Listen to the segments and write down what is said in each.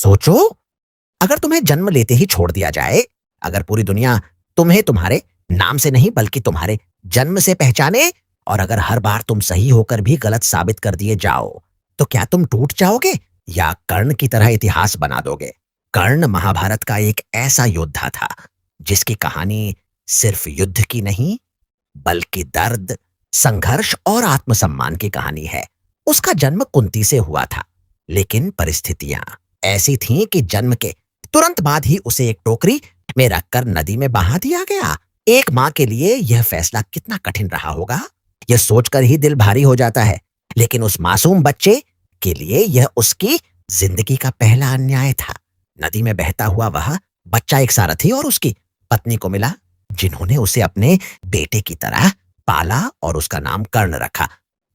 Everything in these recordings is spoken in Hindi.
सोचो, अगर तुम्हें जन्म लेते ही छोड़ दिया जाए, अगर पूरी दुनिया तुम्हें तुम्हारे नाम से नहीं बल्कि तुम्हारे जन्म से पहचाने, और अगर हर बार तुम सही होकर भी गलत साबित कर दिए जाओ, तो क्या तुम टूट जाओगे या कर्ण की तरह इतिहास बना दोगे? कर्ण महाभारत का एक ऐसा योद्धा था जिसकी कहानी सिर्फ युद्ध की नहीं, बल्कि दर्द, संघर्ष और आत्मसम्मान की कहानी है। उसका जन्म कुंती से हुआ था, लेकिन परिस्थितियां ऐसी थीं कि जन्म के तुरंत बाद ही उसे एक टोकरी में रखकर नदी में बहा दिया गया। एक माँ के लिए यह फैसला कितना कठिन रहा होगा, यह सोचकर ही दिल भारी हो जाता है। लेकिन उस मासूम बच्चे के लिए यह उसकी जिंदगी का पहला अन्याय था। नदी में बहता हुआ वह बच्चा एक सारथी और उसकी पत्नी को मिला, जिन्होंने उसे अपने बेटे की तरह पाला और उसका नाम कर्ण रखा।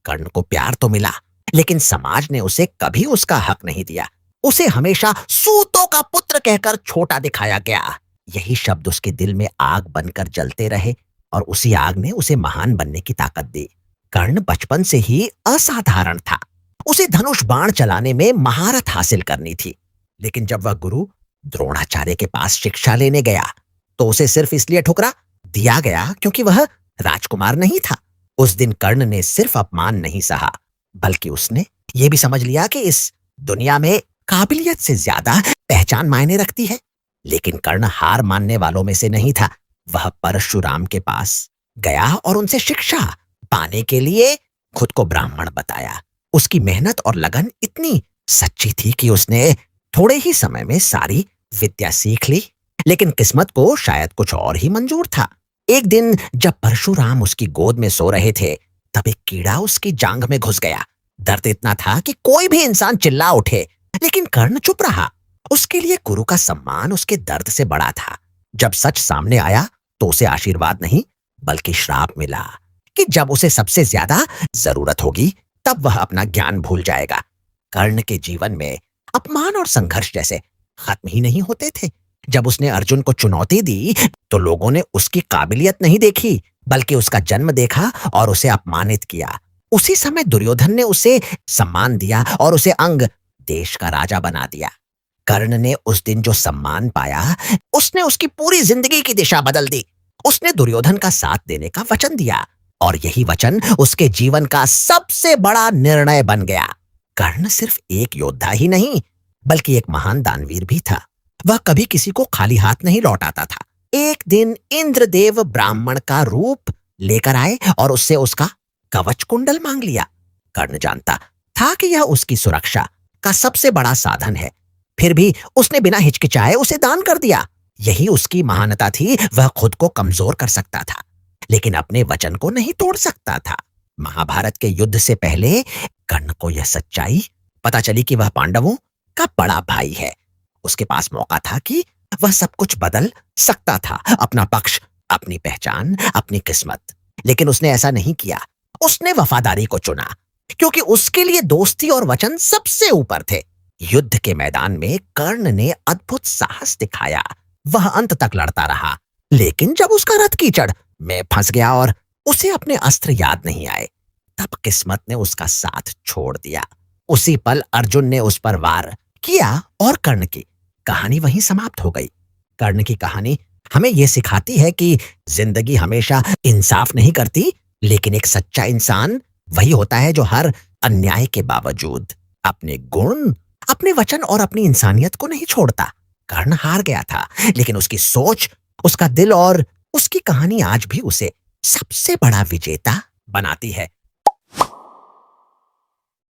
कर्ण को प्यार तो मिला, लेकिन समाज ने उसे कभी उसका हक नहीं दिया। उसे हमेशा सूतों का पुत्र कहकर छोटा दिखाया गया। यही शब्द उसके दिल में आग बनकर जलते रहे और उसी आग ने उसे महान बनने की ताकत दी। कर्ण बचपन से ही असाधारण था। उसे धनुष बाण चलाने में महारत हासिल करनी थी, लेकिन जब वह गुरु द्रोणाचार्य के पास शिक्षा लेने गया तो उसे सिर्फ इसलिए ठुकरा दिया गया क्योंकि वह राजकुमार नहीं था। उस दिन कर्ण ने सिर्फ अपमान नहीं सहा, बल्कि उसने ये भी समझ लिया कि इस दुनिया में काबिलियत से ज्यादा पहचान मायने रखती है। लेकिन कर्ण हार मानने वालों में से नहीं था। वह परशुराम के पास गया और उनसे शिक्षा पाने के लिए खुद को ब्राह्मण बताया। उसकी मेहनत और लगन इतनी सच्ची थी कि उसने थोड़े ही समय में सारी विद्या सीख ली। लेकिन किस्मत को शायद कुछ और ही मंजूर था। एक दिन जब परशुराम उसकी गोद में सो रहे थे, तब एक कीड़ा उसकी जांघ में घुस गया। दर्द इतना था कि कोई भी इंसान चिल्ला उठे, लेकिन कर्ण चुप रहा। उसके लिए गुरु का सम्मान उसके दर्द से बड़ा था। जब सच सामने आया तो उसे आशीर्वाद नहीं बल्कि श्राप मिला कि जब उसे सबसे ज्यादा जरूरत होगी तब वह अपना ज्ञान भूल जाएगा। कर्ण के जीवन में अपमान और संघर्ष जैसे खत्म ही नहीं होते थे। जब उसने अर्जुन को चुनौती दी तो लोगों ने उसकी काबिलियत नहीं देखी बल्कि उसका जन्म देखा और उसे अपमानित किया। उसी समय दुर्योधन ने उसे सम्मान दिया और उसे अंग देश का राजा बना दिया। कर्ण ने उस दिन जो सम्मान पाया, उसने उसकी पूरी जिंदगी की दिशा बदल दी। उसने दुर्योधन का साथ देने का वचन दिया और यही वचन उसके जीवन का सबसे बड़ा निर्णय बन गया। कर्ण सिर्फ एक योद्धा ही नहीं बल्कि एक महान दानवीर भी था। वह कभी किसी को खाली हाथ नहीं लौटाता था। एक दिन इंद्रदेव ब्राह्मण का रूप लेकर आए और उससे उसका कवच कुंडल मांग लिया। कर्ण जानता था कि यह उसकी सुरक्षा का सबसे बड़ा साधन है, फिर भी उसने बिना हिचकिचाए उसे दान कर दिया। यही उसकी महानता थी। वह खुद को कमजोर कर सकता था, लेकिन अपने वचन को नहीं तोड़ सकता था। महाभारत के युद्ध से पहले कर्ण को यह सच्चाई पता चली कि वह पांडवों का बड़ा भाई है। उसके पास मौका था कि वह सब कुछ बदल सकता था, अपना पक्ष, अपनी पहचान, अपनी किस्मत। लेकिन उसने ऐसा नहीं किया। उसने वफादारी को चुना, क्योंकि उसके लिए दोस्ती और वचन सबसे ऊपर थे। युद्ध के मैदान में कर्ण ने अद्भुत साहस दिखाया। वह अंत तक लड़ता रहा, लेकिन जब उसका रथ कीचड़ में फंस गया और उसे अपने अस्त्र याद नहीं आए, तब किस्मत ने उसका साथ छोड़ दिया। उसी पल अर्जुन ने उस पर वार किया और कर्ण की कहानी वहीं समाप्त हो गई। कर्ण की कहानी हमें यह सिखाती है कि जिंदगी हमेशा इंसाफ नहीं करती, लेकिन एक सच्चा इंसान वही होता है जो हर अन्याय के बावजूद अपने गुण, अपने वचन और अपनी इंसानियत को नहीं छोड़ता। कर्ण हार गया था, लेकिन उसकी सोच, उसका दिल और उसकी कहानी आज भी उसे सबसे बड़ा विजेता बनाती है।